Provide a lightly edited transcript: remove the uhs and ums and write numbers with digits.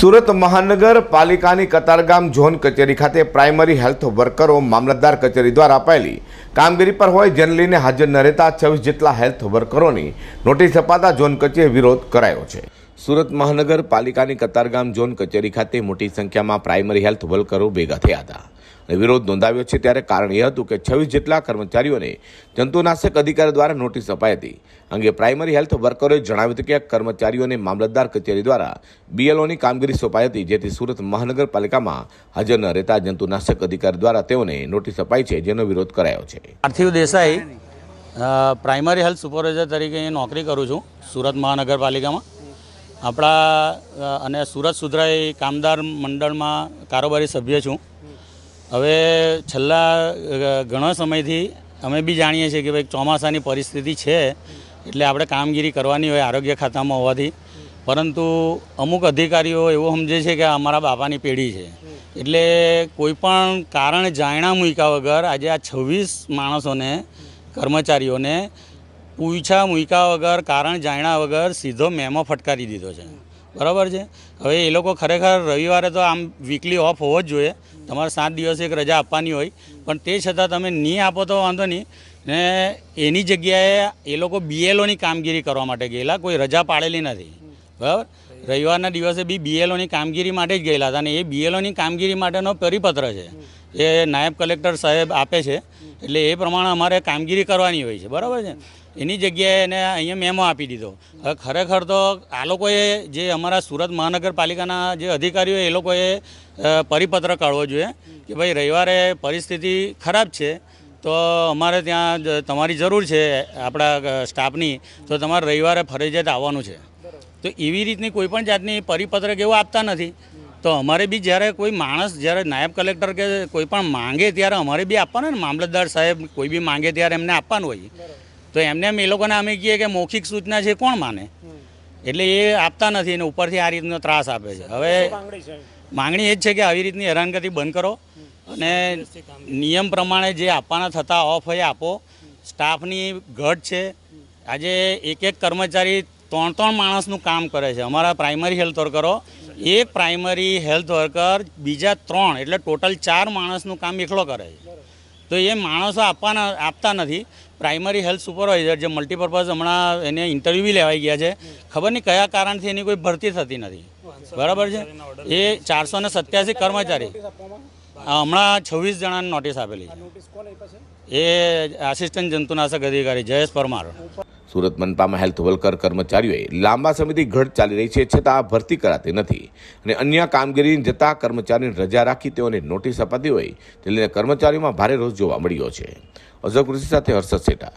સુરત મહાનગરપાલિકાની કતારગામ ઝોન કચેરી ખાતે પ્રાઇમરી હેલ્થ વર્કરો મામલતદાર કચેરી દ્વારા અપાયેલી કામગીરી પર હોય જેને લઈને હાજર ન રહેતા 26 જેટલા હેલ્થ વર્કરોની નોટિસ અપાતા ઝોન કચેરી વિરોધ કરાયો છે। સુરત મહાનગરપાલિકાની કતારગામ ઝોન કચેરી ખાતે મોટી સંખ્યામાં પ્રાઇમરી હેલ્થ વર્કરો ભેગા થયા હતા અને વિરોધ નોંધાવ્યો છે। ત્યારે કારણ એ હતું કે 26 જેટલા કર્મચારીઓને જંતુનાશક અધિકારી દ્વારા નોટિસ અપાઈ હતી। અંગે પ્રાઇમરી હેલ્થ વર્કરોએ જણાવ્યું હતું કે કર્મચારીઓને મામલતદાર કચેરી દ્વારા બીએલઓની કામગીરી સોંપાઈ હતી, જેથી સુરત મહાનગરપાલિકામાં હાજર ન રહેતા જંતુનાશક અધિકારી દ્વારા તેઓને નોટિસ અપાઈ છે, જેનો વિરોધ કરાયો છે। પાર્થિવ દેસાઈ પ્રાઇમરી હેલ્થ સુપરવાઇઝર તરીકે નોકરી કરું છું સુરત મહાનગરપાલિકામાં। આપણા અને સુરત સુધરાઈ કામદાર મંડળમાં કારોબારી સભ્ય છું। હવે છેલ્લા ઘણા સમયથી અમે બી જાણીએ છીએ કે ભાઈ ચોમાસાની પરિસ્થિતિ છે એટલે આપણે કામગીરી કરવાની હોય આરોગ્ય ખાતામાં હોવાથી, પરંતુ અમુક અધિકારીઓ એવું સમજે છે કે અમારા બાપાની પેઢી છે એટલે કોઈ પણ કારણ જાણ્યા મૂક્યા વગર આજે આ 26 માણસોને કર્મચારીઓને પૂછ્યા મૂક્યા વગર કારણ જાણ્યા વગર સીધો મેમો ફટકારી દીધો છે। બરાબર છે। હવે એ લોકો ખરેખર રવિવારે તો આમ વીકલી ઓફ હોવો જ જોઈએ, તમારે 7 દિવસ એક રજા આપવાની હોય, પણ તે છતાં તમે નહીં આપો તો વાંધો નહીં ને એની જગ્યાએ એ લોકો બીએલઓની કામગીરી કરવા માટે ગયેલા, કોઈ રજા પાડેલી નથી। બરાબર, રવિવારના દિવસે બી બીએલઓની કામગીરી માટે જ ગયેલા હતા અને એ બીએલઓની કામગીરી માટેનો પરિપત્ર છે એ નાયબ કલેક્ટર સાહેબ આપે છે, એટલે એ પ્રમાણે અમારે કામગીરી કરવાની હોય છે। બરાબર છે, એની જગ્યાએ એને અહીંયા મેમો આપી દીધો। હવે ખરેખર તો આ લોકોએ જે અમારા સુરત મહાનગરપાલિકાના જે અધિકારીઓ એ લોકોએ પરિપત્ર કાઢવો જોઈએ કે ભાઈ રવિવારે પરિસ્થિતિ ખરાબ છે તો અમારે ત્યાં તમારી જરૂર છે આપણા સ્ટાફની, તો તમારે રવિવારે ફરજિયાત આવવાનું છે। તો એવી રીતની કોઈ પણ જાતની પરિપત્રક એવું આપતા નથી। તો અમારે બી જ્યારે કોઈ માણસ જ્યારે નાયબ કલેક્ટર કે કોઈ પણ માંગે ત્યારે અમારે બી આપવાનું ને, મામલતદાર સાહેબ કોઈ બી માંગે ત્યારે એમને આપવાનું હોય, તો એમને એ લોકોને અમે કહીએ કે મૌખિક સૂચના છે કોણ માને, એટલે એ આપતા નથી અને ઉપરથી આ રીતનો ત્રાસ આપે છે। હવે માંગણી એ જ છે કે આવી રીતની હેરાનગતિ બંધ કરો અને નિયમ પ્રમાણે જે આપવાના થતા ઓફ હોય આપો। સ્ટાફની ઘટ છે, આજે એક કર્મચારી 3 માણસનું કામ કરે છે। અમારા પ્રાઇમરી હેલ્થ વર્કરો, એક પ્રાઇમરી હેલ્થ વર્કર બીજા 3 એટલે ટોટલ 4 માણસનું કામ એકલો કરે છે, તો એ માણસો આપતા નથી। પ્રાઇમરી હેલ્થ સુપરવાઇઝર જે મલ્ટીપર્પઝ હમણાં એને ઇન્ટરવ્યૂ બી લેવાઈ ગયા છે, ખબર નહીં કયા કારણથી એની કોઈ ભરતી થતી નથી। બરાબર છે, એ 487 કર્મચારી હમણાં 26 જણાને નોટિસ આપેલી છે। એ આસિસ્ટન્ટ જંતુનાશક અધિકારી જયેશ પરમાર। સુરત મનપામાં હેલ્થ વર્કર કર્મચારીઓએ લાંબા સમયથી ઘટ ચાલી રહી છે, છતાં ભરતી કરાતી નથી અને અન્ય કામગીરી જતા કર્મચારીની રજા રાખી તેઓને નોટિસ અપાતી હોય તે લઈને કર્મચારીઓમાં ભારે રોષ જોવા મળ્યો છે। અઝર કૃષિ સાથે હર્ષદ સેઠા।